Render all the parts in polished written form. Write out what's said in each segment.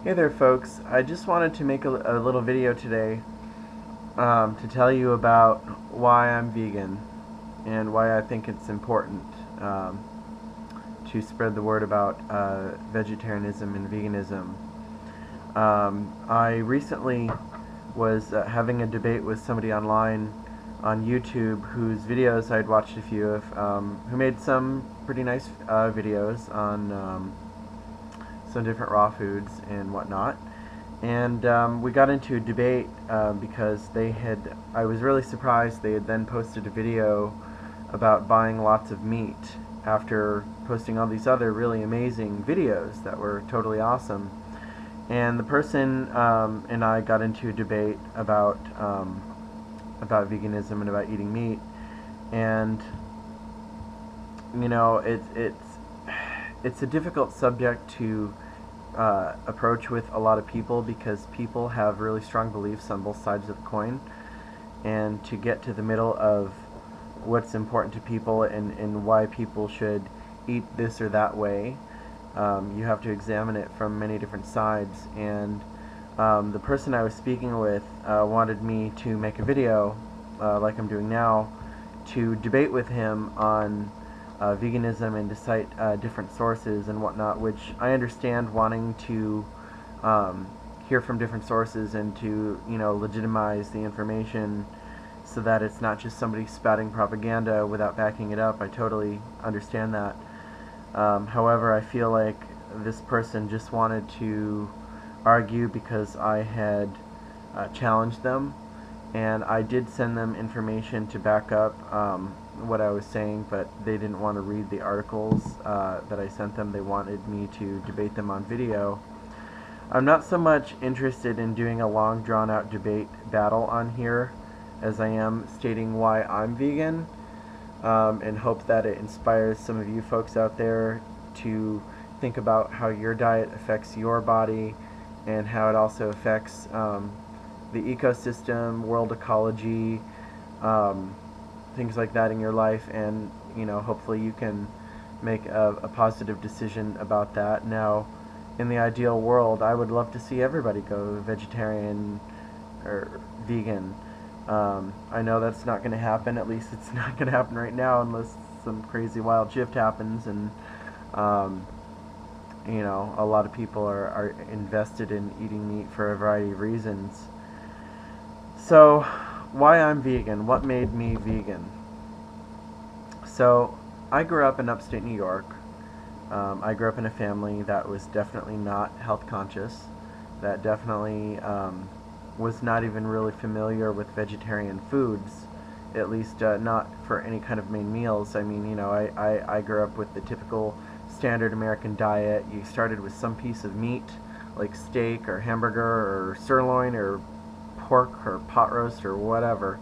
Hey there folks, I just wanted to make a little video today to tell you about why I'm vegan and why I think it's important um, to spread the word about vegetarianism and veganism. I recently was having a debate with somebody online on YouTube whose videos I'd watched a few of, who made some pretty nice videos on some different raw foods and whatnot. And we got into a debate because I was really surprised they had then posted a video about buying lots of meat after posting all these other really amazing videos that were totally awesome. And the person and I got into a debate about veganism and about eating meat. And you know, it's a difficult subject to approach with a lot of people because people have really strong beliefs on both sides of the coin, and to get to the middle of what's important to people and why people should eat this or that way, you have to examine it from many different sides. And the person I was speaking with wanted me to make a video, like I'm doing now, to debate with him on veganism and to cite different sources and whatnot, which I understand wanting to hear from different sources and to, legitimize the information so that it's not just somebody spouting propaganda without backing it up. I totally understand that. However, I feel like this person just wanted to argue because I had challenged them, and I did send them information to back up what I was saying, but they didn't want to read the articles that I sent them. They wanted me to debate them on video. I'm not so much interested in doing a long drawn out debate battle on here as I am stating why I'm vegan, and hope that it inspires some of you folks out there to think about how your diet affects your body and how it also affects the ecosystem, world ecology, things like that in your life, and hopefully you can make a positive decision about that. Now, in the ideal world, I would love to see everybody go vegetarian or vegan. I know that's not going to happen. At least it's not going to happen right now unless some crazy wild shift happens, and a lot of people are invested in eating meat for a variety of reasons. So, why I'm vegan? What made me vegan? So, I grew up in upstate New York. I grew up in a family that was definitely not health conscious, that definitely was not even really familiar with vegetarian foods, at least not for any kind of main meals. I mean, I grew up with the typical standard American diet. You started with some piece of meat, like steak or hamburger or sirloin or pork or pot roast or whatever,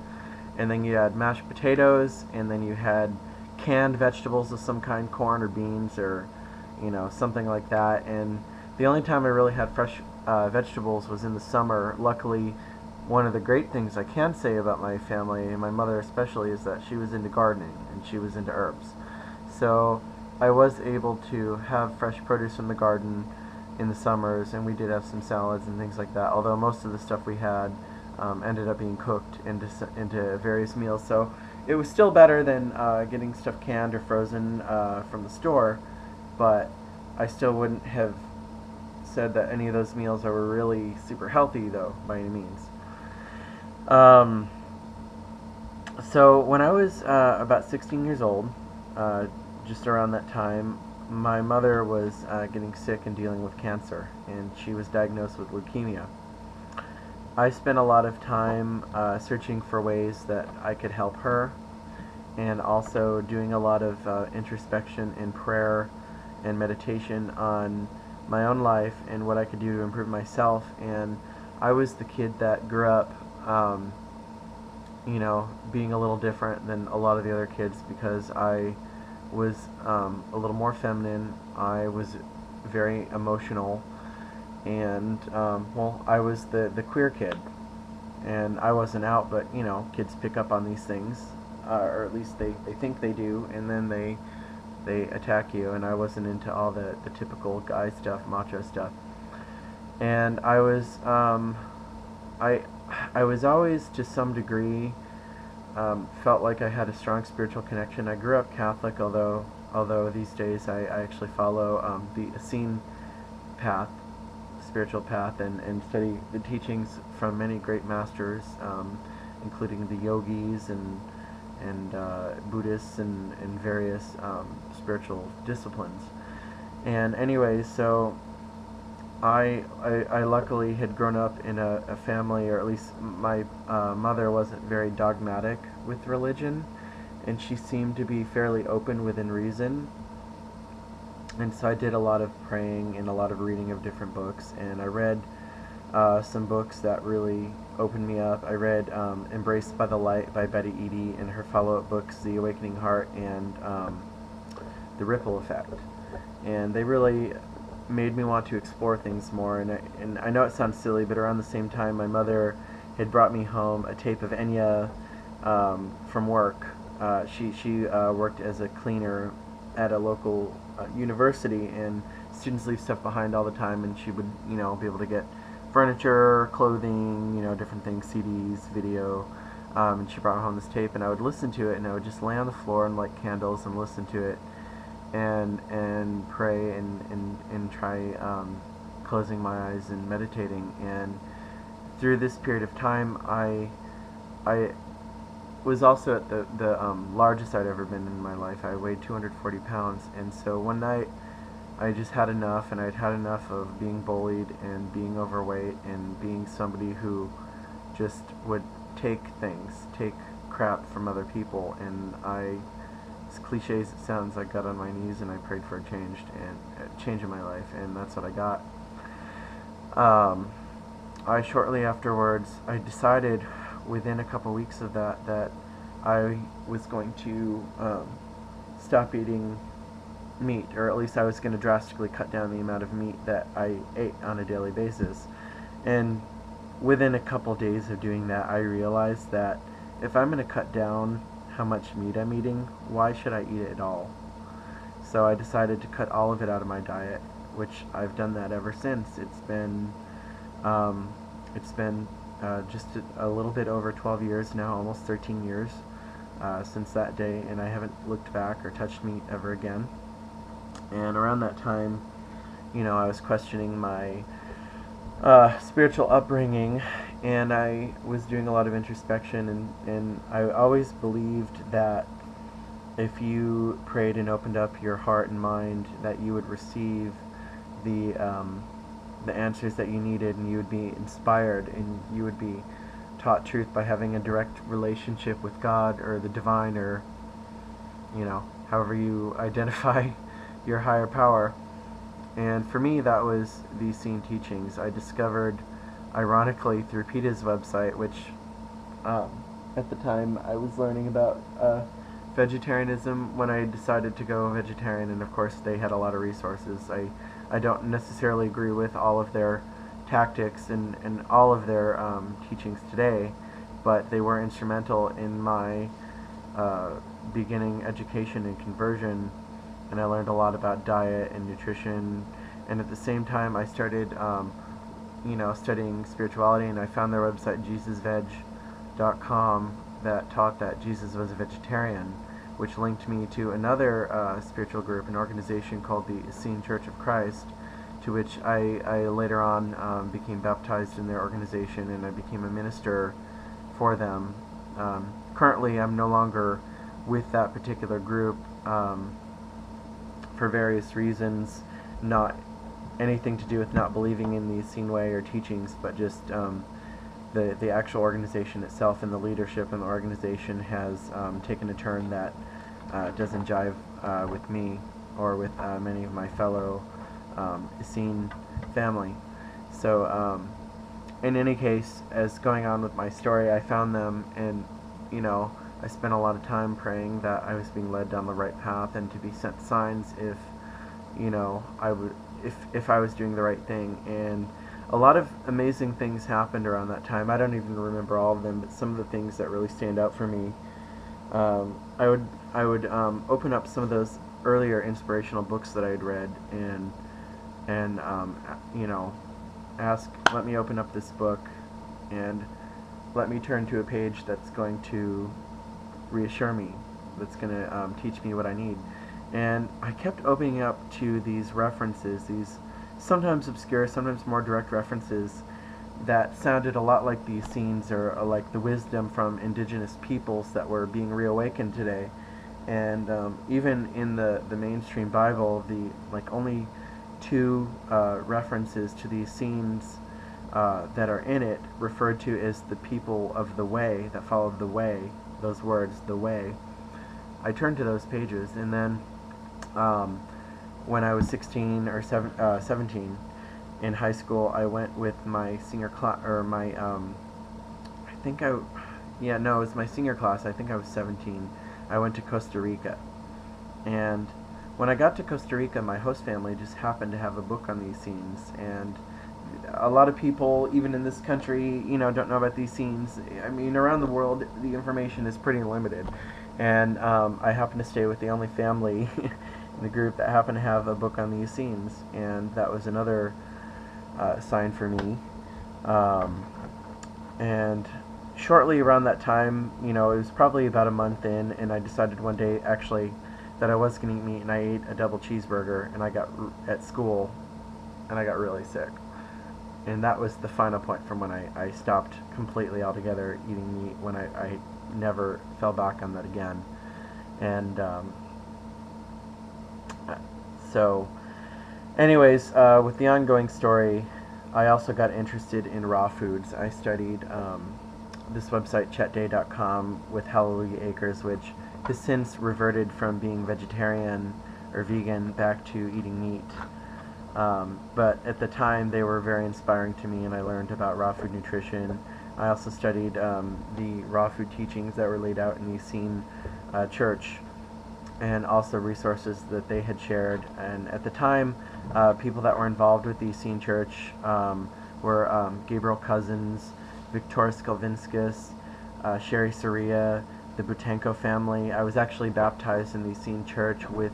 and then you had mashed potatoes, and then you had canned vegetables of some kind, corn or beans or something like that. And the only time I really had fresh vegetables was in the summer. Luckily, one of the great things I can say about my family, and my mother especially, is that she was into gardening and she was into herbs. So I was able to have fresh produce from the garden in the summers, and we did have some salads and things like that, although most of the stuff we had ended up being cooked into various meals. So it was still better than getting stuff canned or frozen from the store, but I still wouldn't have said that any of those meals were really super healthy, though, by any means. So when I was about 16 years old, just around that time, my mother was getting sick and dealing with cancer, and she was diagnosed with leukemia. I spent a lot of time searching for ways that I could help her, and also doing a lot of introspection and prayer and meditation on my own life and what I could do to improve myself. And I was the kid that grew up, being a little different than a lot of the other kids because I was a little more feminine. I was very emotional, and I was the queer kid, and I wasn't out, but kids pick up on these things, or at least they think they do, and then they attack you. And I wasn't into all the typical guy stuff, macho stuff. And I I was always, to some degree, felt like I had a strong spiritual connection. I grew up Catholic, although these days I actually follow the Essene path, spiritual path, and study the teachings from many great masters, including the yogis and Buddhists and various spiritual disciplines. And anyways, so I luckily had grown up in a family, or at least my mother wasn't very dogmatic with religion, and she seemed to be fairly open within reason. And so I did a lot of praying and a lot of reading of different books, and I read some books that really opened me up. I read Embraced by the Light by Betty Eadie, and her follow-up books, The Awakening Heart and The Ripple Effect. And they really made me want to explore things more. And I know it sounds silly, but around the same time, my mother had brought me home a tape of Enya from work. She worked as a cleaner at a local university, and students leave stuff behind all the time, and she would, be able to get furniture, clothing, different things, CDs, video. And she brought home this tape, and I would listen to it, and I would just lay on the floor and light candles and listen to it, and pray and try closing my eyes and meditating. And through this period of time, I was also at the largest I'd ever been in my life. I weighed 240 pounds, and so one night I just had enough, and I'd had enough of being bullied and being overweight and being somebody who just would take crap from other people. And as cliche as it sounds, I got on my knees and I prayed for a change in my life, and that's what I got. I shortly afterwards, I decided within a couple weeks of that I was going to stop eating meat, or at least I was going to drastically cut down the amount of meat that I ate on a daily basis. And within a couple days of doing that, I realized that if I'm going to cut down how much meat I'm eating, why should I eat it at all? So I decided to cut all of it out of my diet, which I've done that ever since. It's been just a little bit over 12 years now, almost 13 years since that day, and I haven't looked back or touched meat ever again. And around that time, I was questioning my spiritual upbringing, and I was doing a lot of introspection, and I always believed that if you prayed and opened up your heart and mind, that you would receive the answers that you needed, and you would be inspired, and you would be taught truth by having a direct relationship with God or the divine, or however you identify your higher power. And for me, that was the Essene teachings. I discovered, ironically, through PETA's website, which at the time I was learning about vegetarianism when I decided to go vegetarian, and of course they had a lot of resources. I don't necessarily agree with all of their tactics and all of their teachings today, but they were instrumental in my beginning education and conversion, and I learned a lot about diet and nutrition. And at the same time, I started studying spirituality, and I found their website, JesusVeg.com, that taught that Jesus was a vegetarian, which linked me to another spiritual group, an organization called the Essene Church of Christ, to which I later on became baptized in their organization, and I became a minister for them. Currently, I'm no longer with that particular group for various reasons, not anything to do with not believing in the Essene way or teachings, but just the actual organization itself and the leadership in the organization has taken a turn that doesn't jive with me or with many of my fellow Essene family. So in any case, as going on with my story, I found them, and I spent a lot of time praying that I was being led down the right path, and to be sent signs if if I was doing the right thing. And a lot of amazing things happened around that time. I don't even remember all of them, but some of the things that really stand out for me, I would open up some of those earlier inspirational books that I had read, and let me open up this book and let me turn to a page that's going to reassure me, that's going to teach me what I need. And I kept opening up to these references, these sometimes obscure, sometimes more direct references that sounded a lot like the Essenes, or like the wisdom from indigenous peoples that were being reawakened today. And even in the mainstream Bible, the only two references to the Essenes that are in it referred to as the people of the way, that followed the way, those words, the way. I turned to those pages, and then when I was 16 or 17 in high school, I went with my senior class, or my, it was my senior class. I think I was 17. I went to Costa Rica, and when I got to Costa Rica, my host family just happened to have a book on these scenes, and a lot of people, even in this country, don't know about these scenes. I mean, around the world, the information is pretty limited, and I happened to stay with the only family in the group that happened to have a book on these scenes, and that was another sign for me. And shortly around that time, it was probably about a month in, and I decided one day, actually, that I was going to eat meat, and I ate a double cheeseburger, and I got at school, and I got really sick. And that was the final point from when I stopped completely altogether eating meat, when I never fell back on that again. And so, anyways, with the ongoing story, I also got interested in raw foods. I studied this website, chetday.com, with Hallelujah Acres, which has since reverted from being vegetarian or vegan back to eating meat. But at the time, they were very inspiring to me, and I learned about raw food nutrition. I also studied the raw food teachings that were laid out in the Essene church, and also resources that they had shared. And at the time, people that were involved with the Essene church were Gabriel Cousins, Victoria Skelvinskis, Sherry Soria, the Butenko family. I was actually baptized in the Essene church with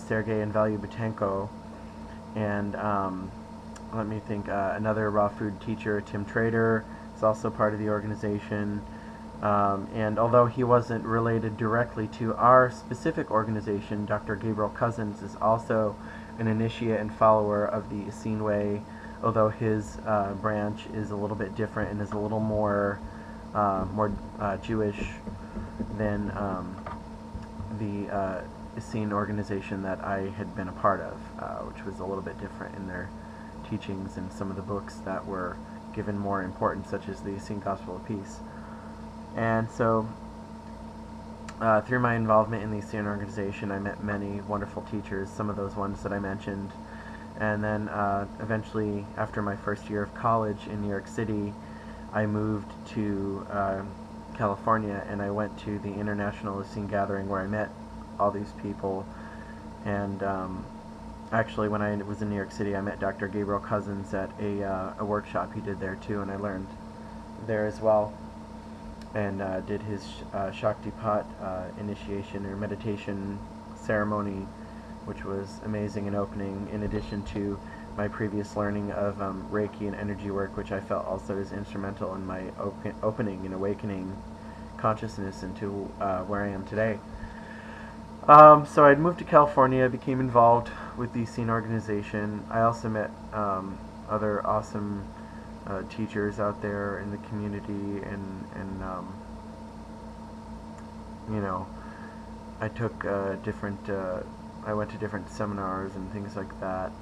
Sergei and Value Butenko, and let me think, another raw food teacher, Tim Trader, is also part of the organization. And although he wasn't related directly to our specific organization, Dr. Gabriel Cousins is also an initiate and follower of the Essene Way, although his branch is a little bit different and is a little more Jewish than the Essene organization that I had been a part of, which was a little bit different in their teachings and some of the books that were given more importance, such as the Essene Gospel of Peace. And so, through my involvement in the Essene organization, I met many wonderful teachers, some of those ones that I mentioned. And then, eventually, after my first year of college in New York City, I moved to California, and I went to the International Essene Gathering, where I met all these people. And actually, when I was in New York City, I met Dr. Gabriel Cousins at a workshop he did there too, and I learned there as well, and did his Shaktipat initiation or meditation ceremony, which was amazing and opening, in addition to my previous learning of Reiki and energy work, which I felt also is instrumental in my opening and awakening consciousness into where I am today. So I'd moved to California, became involved with the Essene organization. I also met other awesome teachers out there in the community, and I took I went to different seminars and things like that,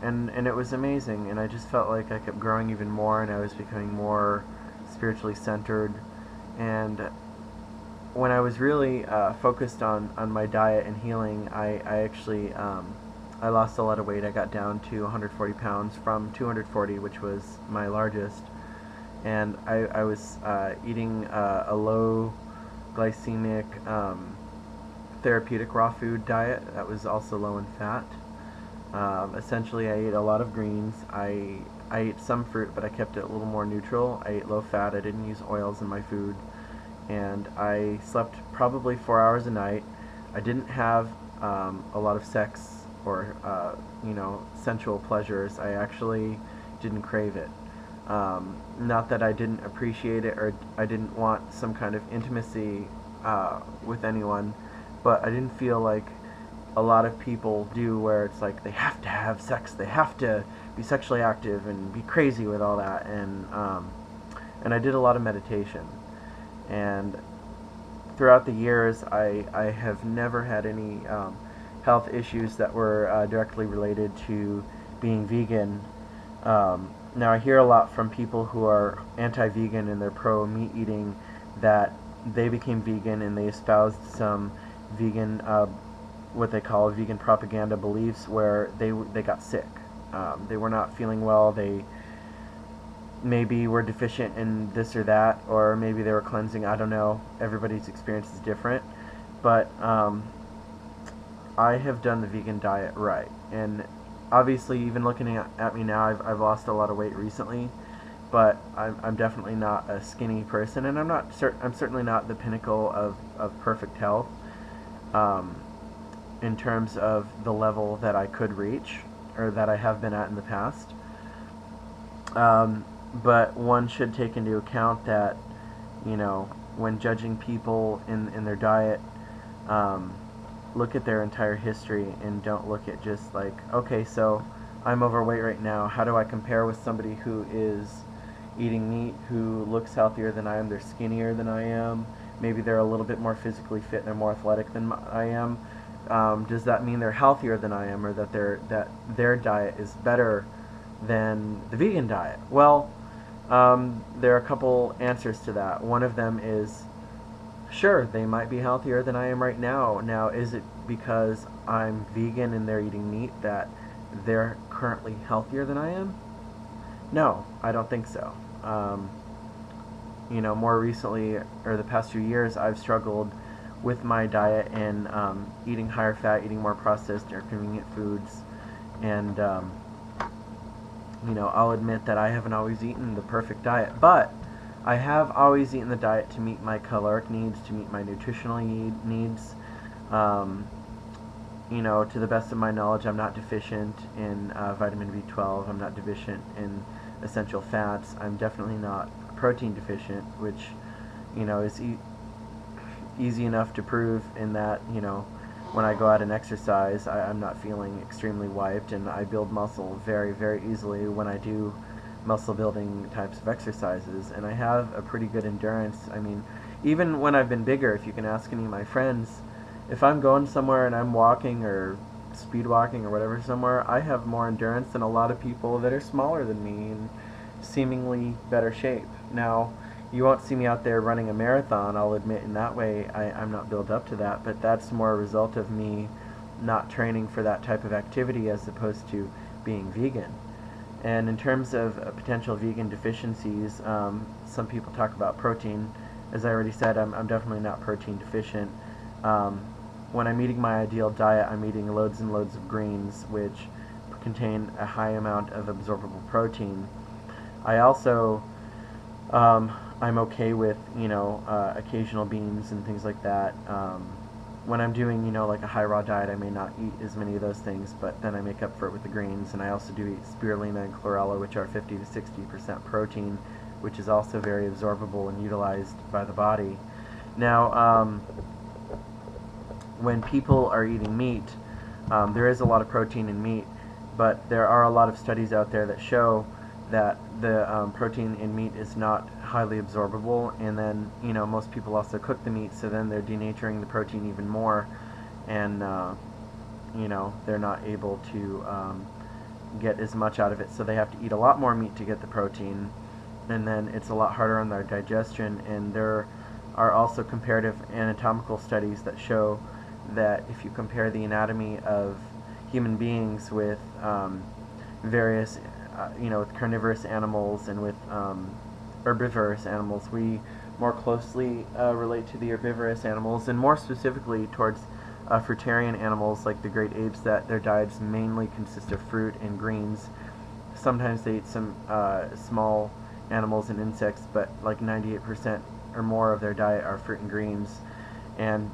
and it was amazing, and I just felt like I kept growing even more, and I was becoming more spiritually centered. And when I was really focused on my diet and healing, I actually I lost a lot of weight. I got down to 140 pounds from 240, which was my largest. And I was eating a low glycemic therapeutic raw food diet that was also low in fat. Essentially, I ate a lot of greens. I ate some fruit, but I kept it a little more neutral. I ate low fat. I didn't use oils in my food. And I slept probably 4 hours a night. I didn't have a lot of sex or sensual pleasures. I actually didn't crave it. Not that I didn't appreciate it or I didn't want some kind of intimacy with anyone, but I didn't feel like a lot of people do, where it's like they have to have sex, they have to be sexually active and be crazy with all that. And I did a lot of meditation, and throughout the years I have never had any health issues that were directly related to being vegan. Now I hear a lot from people who are anti-vegan and they're pro-meat eating that they became vegan and they espoused some vegan, what they call vegan propaganda beliefs, where they got sick. They were not feeling well. They maybe were deficient in this or that, or maybe they were cleansing. I don't know. Everybody's experience is different. But I have done the vegan diet right, and obviously, even looking at me now, I've lost a lot of weight recently, but I'm definitely not a skinny person, and I'm certainly not the pinnacle of perfect health in terms of the level that I could reach, or that I have been at in the past. But one should take into account that, when judging people in their diet, look at their entire history and don't look at just like, okay, so I'm overweight right now. How do I compare with somebody who is eating meat, who looks healthier than I am? They're skinnier than I am. Maybe they're a little bit more physically fit and they're more athletic than I am. Does that mean they're healthier than I am, or that their diet is better than the vegan diet? Well, there are a couple answers to that. One of them is, sure, they might be healthier than I am right now. Now, is it because I'm vegan and they're eating meat that they're currently healthier than I am? No, I don't think so. More recently, or the past few years, I've struggled with my diet and eating higher fat, eating more processed or convenient foods, and I'll admit that I haven't always eaten the perfect diet, but I have always eaten the diet to meet my caloric needs, to meet my nutritional needs. To the best of my knowledge, I'm not deficient in vitamin B12. I'm not deficient in essential fats. I'm definitely not protein deficient, which, is easy enough to prove in that, when I go out and exercise, I'm not feeling extremely wiped, and I build muscle very, very easily when I do muscle building types of exercises, and I have a pretty good endurance. I mean, even when I've been bigger, if you can ask any of my friends, if I'm going somewhere and I'm walking or speed walking or whatever somewhere, I have more endurance than a lot of people that are smaller than me and seemingly better shape. Now, you won't see me out there running a marathon, I'll admit. In that way, I'm not built up to that, but that's more a result of me not training for that type of activity as opposed to being vegan. And in terms of potential vegan deficiencies, some people talk about protein. As I already said, I'm definitely not protein deficient. When I'm eating my ideal diet, I'm eating loads and loads of greens, which contain a high amount of absorbable protein. I also, I'm okay with, occasional beans and things like that. When I'm doing, like a high raw diet, I may not eat as many of those things, but then I make up for it with the greens, and I also do eat spirulina and chlorella, which are 50 to 60% protein, which is also very absorbable and utilized by the body. Now, when people are eating meat, there is a lot of protein in meat, but there are a lot of studies out there that show that the protein in meat is not highly absorbable, and then most people also cook the meat, so then they're denaturing the protein even more, and they're not able to get as much out of it, so they have to eat a lot more meat to get the protein, and then it's a lot harder on their digestion. And there are also comparative anatomical studies that show that if you compare the anatomy of human beings with various with carnivorous animals and with herbivorous animals, we more closely relate to the herbivorous animals, and more specifically towards fruitarian animals like the great apes, that their diets mainly consist of fruit and greens. Sometimes they eat some small animals and insects, but like 98% or more of their diet are fruit and greens. And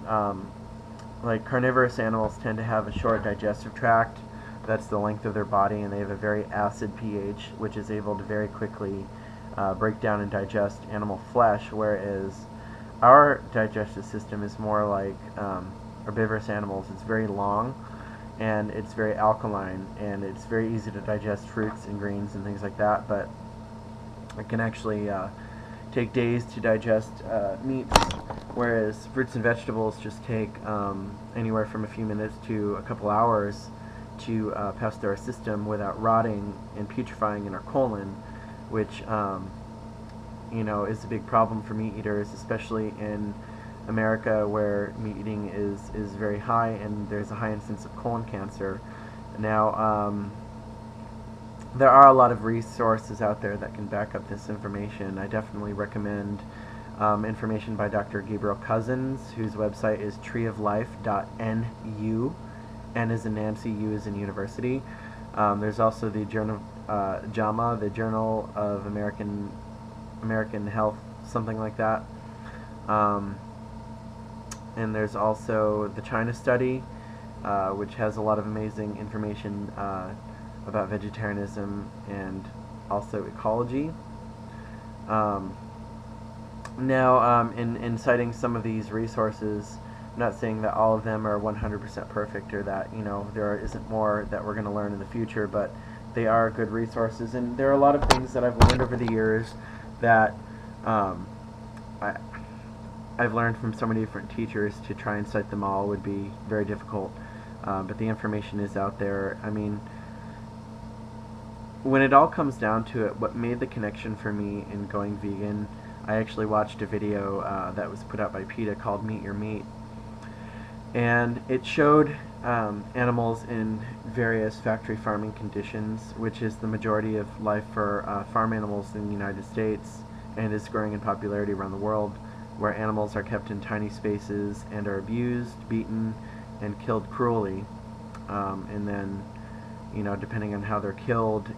like carnivorous animals tend to have a short digestive tract. That's the length of their body, and they have a very acid pH, which is able to very quickly break down and digest animal flesh, whereas our digestive system is more like herbivorous animals. It's very long, and it's very alkaline, and it's very easy to digest fruits and greens and things like that, but it can actually take days to digest meats, whereas fruits and vegetables just take anywhere from a few minutes to a couple hours to pass through our system without rotting and putrefying in our colon, which is a big problem for meat eaters, especially in America, where meat eating is very high, and there's a high incidence of colon cancer. Now, there are a lot of resources out there that can back up this information. I definitely recommend information by Dr. Gabriel Cousins, whose website is treeoflife.nu. N as in Nancy, U as in University. There's also the Journal JAMA, the Journal of American Health, something like that. And there's also the China Study, which has a lot of amazing information about vegetarianism and also ecology. In citing some of these resources, I'm not saying that all of them are 100% perfect, or that there isn't more that we're going to learn in the future, but they are good resources, and there are a lot of things that I've learned over the years that I've learned from so many different teachers. To try and cite them all would be very difficult, but the information is out there. I mean, when it all comes down to it, what made the connection for me in going vegan, I actually watched a video that was put out by PETA called Meet Your Meat, and it showed animals in various factory farming conditions, which is the majority of life for farm animals in the United States, and is growing in popularity around the world, where animals are kept in tiny spaces and are abused, beaten, and killed cruelly. And then, depending on how they're killed,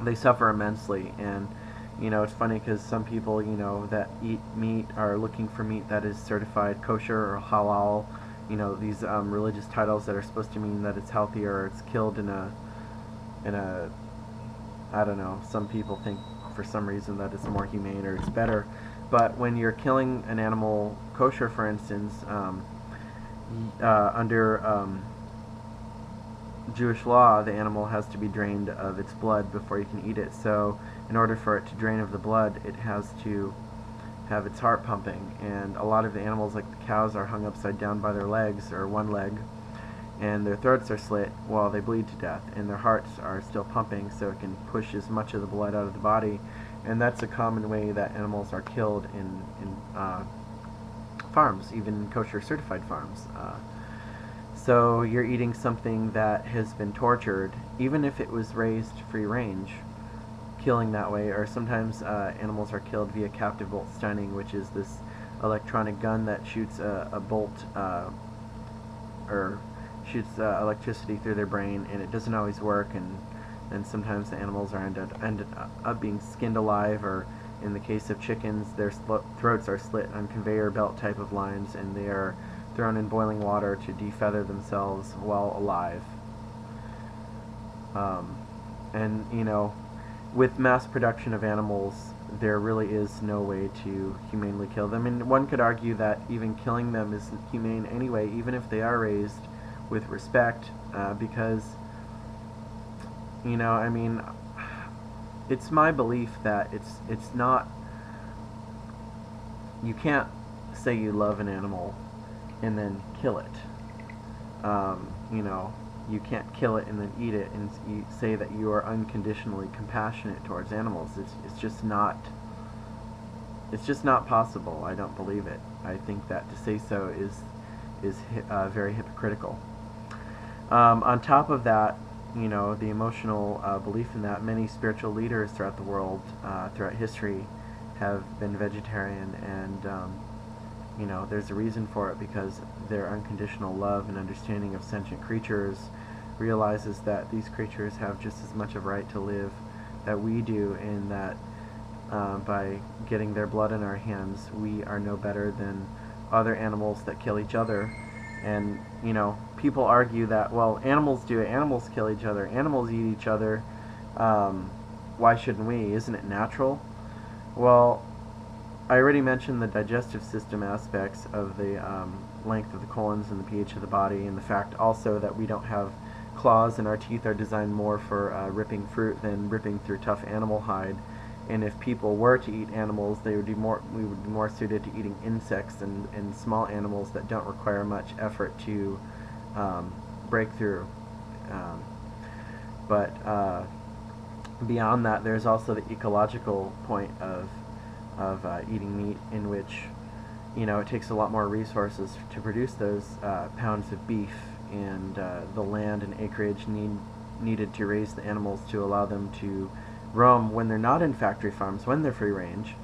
they suffer immensely. And it's funny because some people that eat meat are looking for meat that is certified kosher or halal. These religious titles that are supposed to mean that it's healthy, or it's killed in a I don't know, some people think for some reason that it's more humane or it's better. But when you're killing an animal kosher, for instance, under Jewish law, the animal has to be drained of its blood before you can eat it. So in order for it to drain of the blood, it has to have its heart pumping. And a lot of the animals, like the cows, are hung upside down by their legs, or one leg, and their throats are slit while they bleed to death, and their hearts are still pumping, so it can push as much of the blood out of the body. And that's a common way that animals are killed in farms, even kosher certified farms. So you're eating something that has been tortured, even if it was raised free range, killing that way. Or sometimes animals are killed via captive bolt stunning, which is this electronic gun that shoots a bolt or shoots electricity through their brain, and it doesn't always work, and sometimes the animals are ended up being skinned alive, or in the case of chickens, their throats are slit on conveyor belt type of lines, and they are thrown in boiling water to defeather themselves while alive. And with mass production of animals, there really is no way to humanely kill them. And one could argue that even killing them isn't humane anyway, even if they are raised with respect, because it's my belief that it's not, you can't say you love an animal and then kill it. You can't kill it and then eat it and you say that you are unconditionally compassionate towards animals. It's just not possible. I don't believe it. I think that to say so is very hypocritical. On top of that, the emotional belief in that, many spiritual leaders throughout the world, throughout history, have been vegetarian, and there's a reason for it, because their unconditional love and understanding of sentient creatures realizes that these creatures have just as much of a right to live that we do, and that by getting their blood in our hands, we are no better than other animals that kill each other. And, people argue that, well, animals do it, animals kill each other, animals eat each other, why shouldn't we? Isn't it natural? Well, I already mentioned the digestive system aspects of the length of the colons and the pH of the body, and the fact also that we don't have claws and our teeth are designed more for ripping fruit than ripping through tough animal hide. And if people were to eat animals, we would be more suited to eating insects and small animals that don't require much effort to break through. But beyond that, there's also the ecological point of eating meat, in which it takes a lot more resources to produce those pounds of beef, and the land and acreage needed to raise the animals to allow them to roam when they're not in factory farms, when they're free range,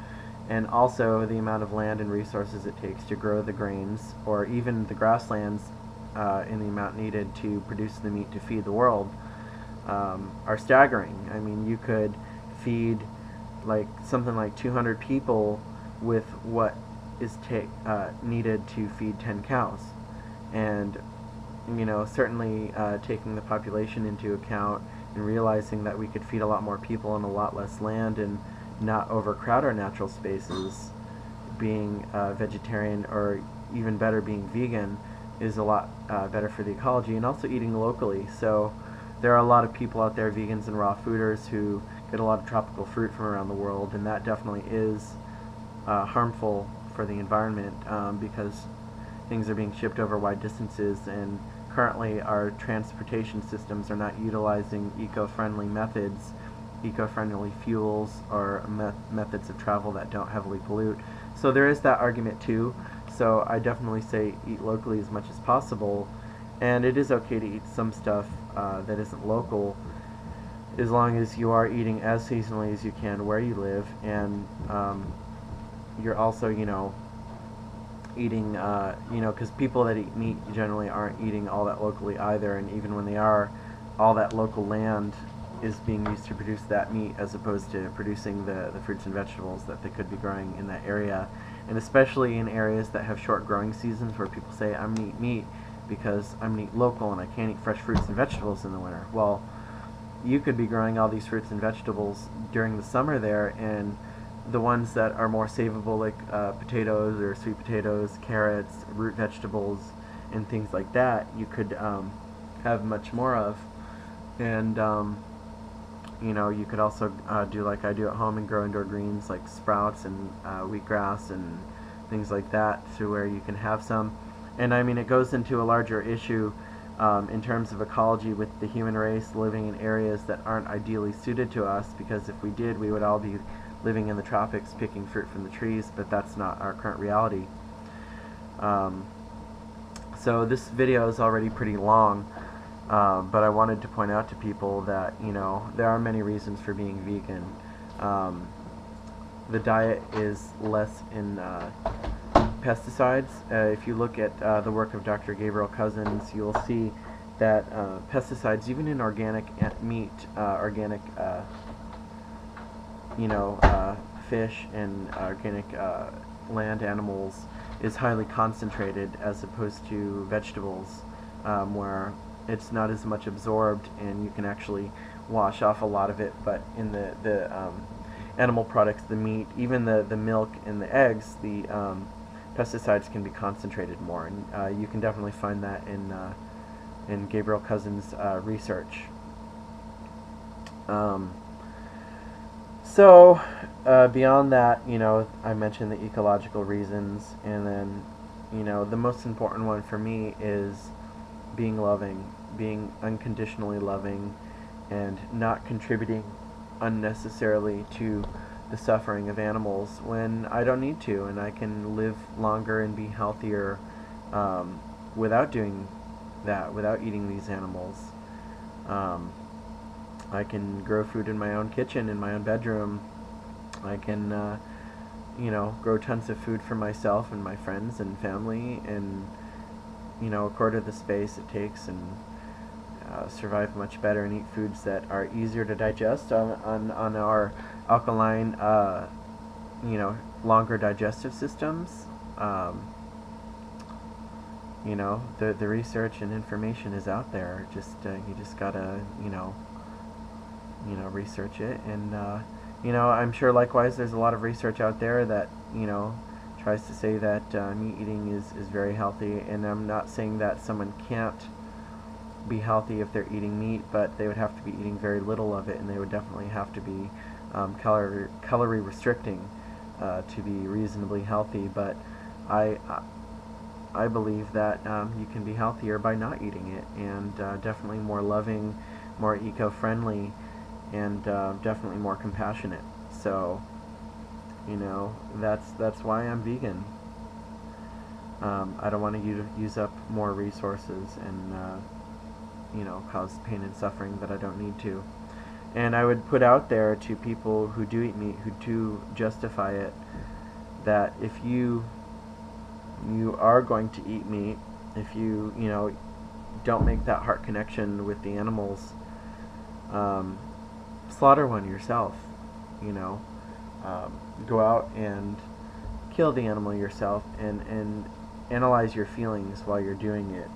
and also the amount of land and resources it takes to grow the grains or even the grasslands in the amount needed to produce the meat to feed the world are staggering. I mean, you could feed something like 200 people with what is needed to feed 10 cows. And certainly taking the population into account and realizing that we could feed a lot more people on a lot less land and not overcrowd our natural spaces, being vegetarian, or even better, being vegan, is a lot better for the ecology, and also eating locally. So there are a lot of people out there, vegans and raw fooders, who get a lot of tropical fruit from around the world, and that definitely is harmful for the environment because things are being shipped over wide distances, and currently our transportation systems are not utilizing eco-friendly methods, eco-friendly fuels, or methods of travel that don't heavily pollute. So there is that argument too. So I definitely say eat locally as much as possible, and it is okay to eat some stuff that isn't local, as long as you are eating as seasonally as you can where you live, and you're also, eating, because people that eat meat generally aren't eating all that locally either, and even when they are, all that local land is being used to produce that meat, as opposed to producing the fruits and vegetables that they could be growing in that area. And especially in areas that have short growing seasons, where people say, I'm going to eat meat because I'm going to eat local and I can't eat fresh fruits and vegetables in the winter. Well, you could be growing all these fruits and vegetables during the summer there, and the ones that are more savable, like potatoes or sweet potatoes, carrots, root vegetables, and things like that, you could have much more of. And you could also do like I do at home and grow indoor greens like sprouts and wheatgrass and things like that, to where you can have some. And I mean, it goes into a larger issue in terms of ecology, with the human race living in areas that aren't ideally suited to us, because if we did, we would all be living in the tropics picking fruit from the trees, but that's not our current reality. So this video is already pretty long, but I wanted to point out to people that there are many reasons for being vegan. The diet is less in pesticides. If you look at the work of Dr. Gabriel Cousins, you'll see that pesticides, even in organic meat, organic fish and organic land animals, is highly concentrated, as opposed to vegetables, where it's not as much absorbed and you can actually wash off a lot of it. But in the animal products, the meat, even the milk and the eggs, the pesticides can be concentrated more, and you can definitely find that in Gabriel Cousins' research. So beyond that, I mentioned the ecological reasons, and then the most important one for me is being loving, being unconditionally loving, and not contributing unnecessarily to the suffering of animals when I don't need to, and I can live longer and be healthier without doing that, without eating these animals. I can grow food in my own kitchen, in my own bedroom. I can grow tons of food for myself and my friends and family, and a quarter of the space it takes, and survive much better and eat foods that are easier to digest on our alkaline, longer digestive systems. The research and information is out there. Just you just gotta research it, and I'm sure likewise there's a lot of research out there that tries to say that meat eating is very healthy, and I'm not saying that someone can't be healthy if they're eating meat, but they would have to be eating very little of it, and they would definitely have to be calorie restricting to be reasonably healthy. But I I believe that you can be healthier by not eating it, and definitely more loving, more eco-friendly, and definitely more compassionate. So, that's why I'm vegan. I don't want to use up more resources and cause pain and suffering that I don't need to. And I would put out there to people who do eat meat, who do justify it, that if you are going to eat meat, if you don't make that heart connection with the animals, slaughter one yourself. You know, go out and kill the animal yourself, and analyze your feelings while you're doing it.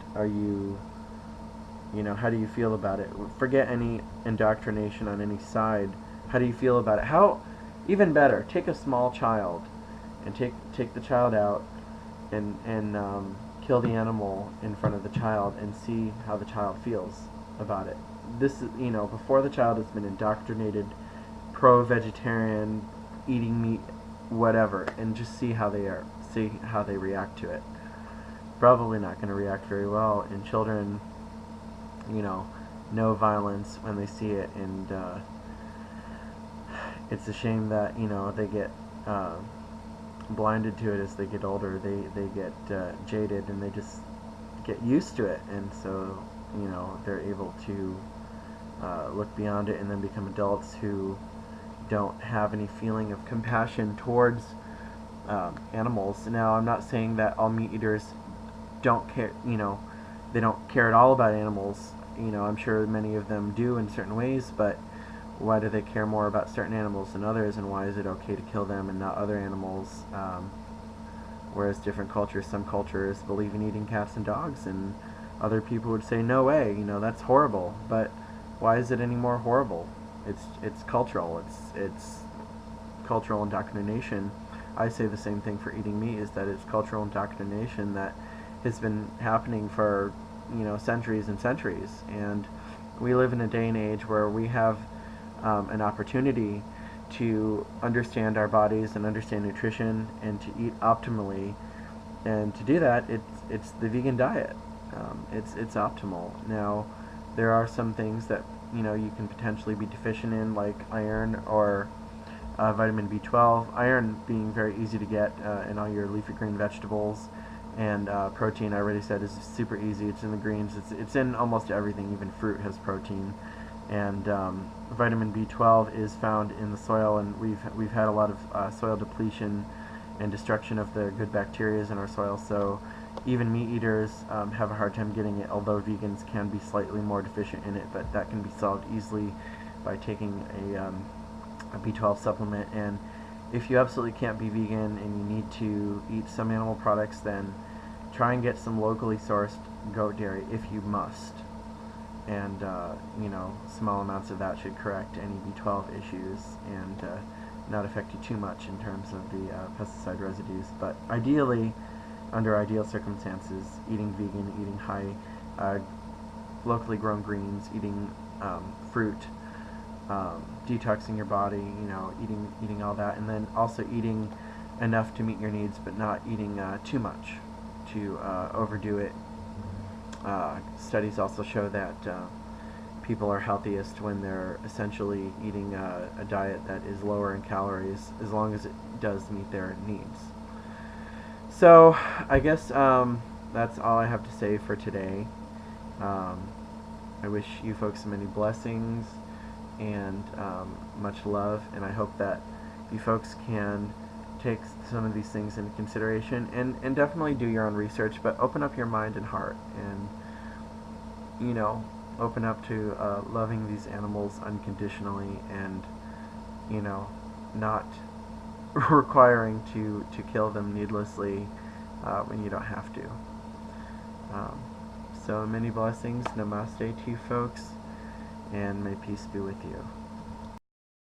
How do you feel about it? Forget any indoctrination on any side. How do you feel about it? Even better, take a small child and take the child out and kill the animal in front of the child and see how the child feels about it. This is, before the child has been indoctrinated, pro-vegetarian, eating meat, whatever, and just see how they react to it. Probably not going to react very well, and children, no violence when they see it, and it's a shame that they get blinded to it as they get older. They get jaded, and they just get used to it, and so they're able to look beyond it and then become adults who don't have any feeling of compassion towards animals. Now, I'm not saying that all meat eaters don't care, they don't care at all about animals. I'm sure many of them do in certain ways, but why do they care more about certain animals than others, and why is it okay to kill them and not other animals? Whereas different cultures, some cultures believe in eating cats and dogs, and other people would say, no way, that's horrible. But why is it any more horrible? It's cultural. It's cultural indoctrination. I say the same thing for eating meat, is that it's cultural indoctrination that has been happening for centuries and centuries. And we live in a day and age where we have an opportunity to understand our bodies and understand nutrition and to eat optimally. And to do that, it's the vegan diet. It's optimal. Now, there are some things that you can potentially be deficient in, like iron or vitamin B12. Iron being very easy to get in all your leafy green vegetables, and protein, I already said, is super easy. It's in the greens. It's in almost everything. Even fruit has protein. And vitamin B12 is found in the soil, and we've had a lot of soil depletion and destruction of the good bacteria in our soil. So even meat eaters have a hard time getting it, although vegans can be slightly more deficient in it. But that can be solved easily by taking a B12 supplement. And if you absolutely can't be vegan and you need to eat some animal products, then try and get some locally sourced goat dairy if you must. And small amounts of that should correct any B12 issues and not affect you too much in terms of the pesticide residues. But ideally, under ideal circumstances, eating vegan, eating high locally grown greens, eating fruit, detoxing your body, eating all that, and then also eating enough to meet your needs, but not eating too much to overdo it. Studies also show that people are healthiest when they're essentially eating a diet that is lower in calories, as long as it does meet their needs. So I guess that's all I have to say for today. I wish you folks many blessings and much love, and I hope that you folks can take some of these things into consideration, and definitely do your own research, but open up your mind and heart, and open up to loving these animals unconditionally, and not requiring to kill them needlessly when you don't have to. Um, so many blessings. Namaste to you folks, and may peace be with you.